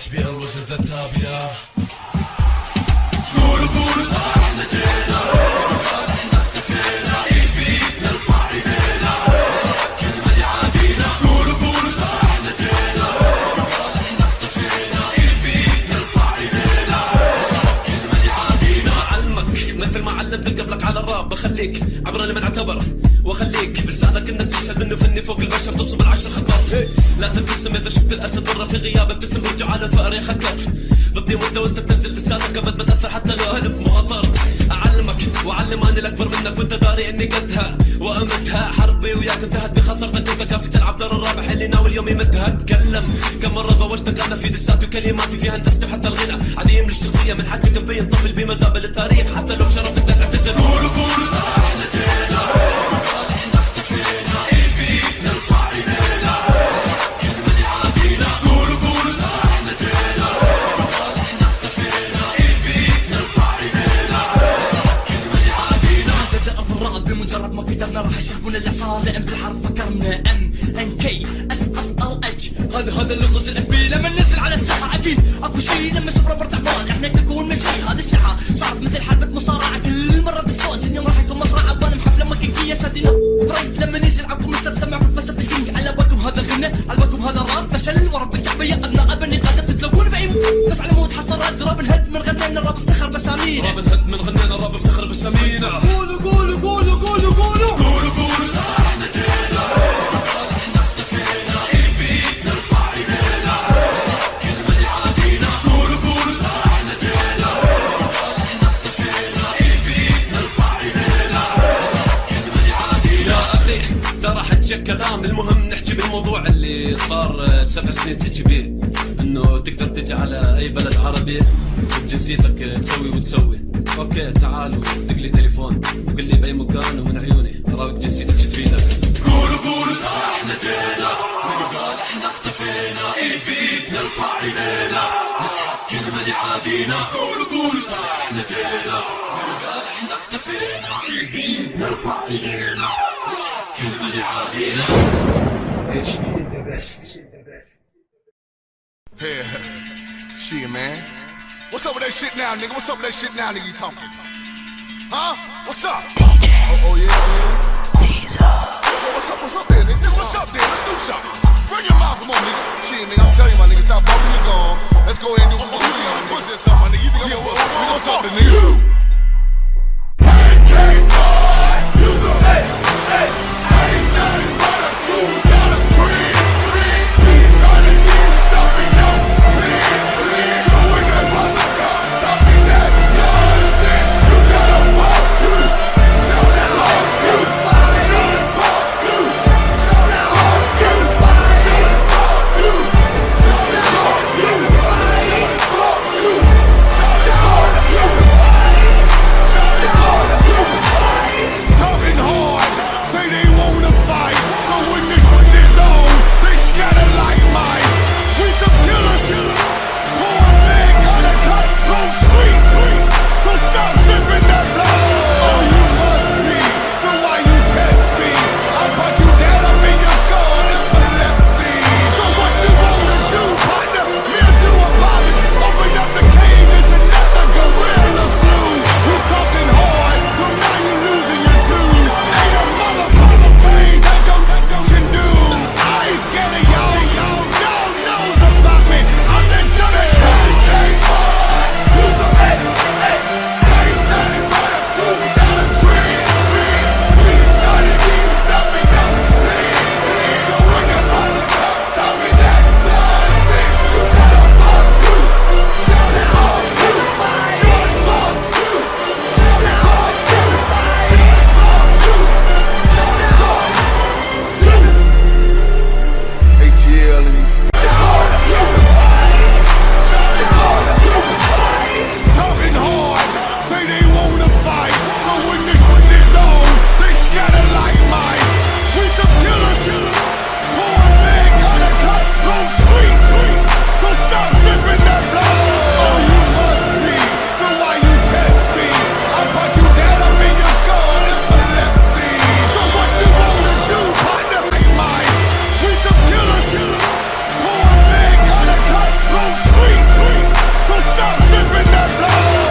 HBL was at the top, yeah. قولوا قولوا احنا جينا، احنا اختفينا، ايد نرفع ايدينا، كل ما يعادينا. قولوا قولوا احنا جينا، احنا اختفينا، ايد نرفع ايدينا، كل ما يعادينا. اعلمك مثل ما علمتك قبلك على الراب، بخليك عبر لمن اعتبر، واخليك بلسانك انك تشهد انه فني فوق البشر، تبصم العشر خطر. لا تبتسم اذا شفت الاسد ضره في غيابه، ابتسم برجع على الفأر يا خطر. ضدي مده وانت تنزل لسانك ابد بتاثر حتى لو هدف مخاطر. اعلمك واعلم اني الاكبر منك وانت داري اني قدها وامدها. حربي وياك انتهت بخسرتك، انت كافي تلعب دور الرابح اللي ناوي اليوم يمدها. اتكلم كم مره ضوجتك انا في دساتي وكلماتي فيها هندستي وحتى الغنى عادي يملي الشخصيه من حاجه مبين طفل بمزابل التاريخ، حتى لو بشرف انت تعتزل. قولوا قولوا احنا جينا، احنا اختفينا، ايد نرفع ايدينا، كل من يعادينا. قولوا قولوا احنا جينا، احنا اختفينا، ايد نرفع ايدينا، كل من يعادينا. جزاء الرعد بمجرد ما كتبنا راح يشلبون اللي صار، لان بالحرف فكرنا MNKSFLH. هذا اللغز الاف بي لما ننزل على الساحه، اكيد اكو شيء لما شوف ربر تعبان احنا نكون مشي. هذه الساحه صارت مثل حلبة مصارعه، كل مره تفوز اليوم راح يكون مصرعه. وانا محفله مكيكيه شادينا بريك لما ننزل عبكم مستر سمعكم فلسفه الكينج. على بالكم هذا غنى، على بالكم هذا راب فشل، ورب الكعبه يا ابناء بني قاسم تتلون بعيم. بس على مود حصل رد راب نهد من غنينا، الراب افتخر بسامينا، راب نهد من غنينا، الراب افتخر بسامينا. قولوا قولوا قولوا قولوا قولوا قولوا قولوا احنا جينا، احنا اختفينا، ايد نرفع ايدينا، كل من يعادينا. قولوا قولوا احنا جينا، احنا اختفينا، ايد نرفع ايدينا، كل من يعادينا. يا اخي ترى حتشك كلام، المهم نحكي بالموضوع اللي صار 7 سنين تحكي بيه، انه تقدر تجي على اي بلد عربي بجنسيتك تسوي وتسوي. اوكي تعال ودق لي تليفون وقل لي باي مكان ومن عيوني اراويك جنسيتك شو تفيدك. قولوا قولوا احنا جينا، من قال احنا اختفينا، ايد بايد نرفع ايدينا، نسحب كل من يعادينا. قولوا قولوا احنا جينا، من قال احنا اختفينا، ايد بايد نرفع ايدينا، نسحب كل من يعادينا. HBL the best. Hey, shit, man. What's up with that shit now, nigga? What's up with that shit now, nigga? You talking? Huh? What's up? Oh yeah, man. Yo, what's up? What's up there?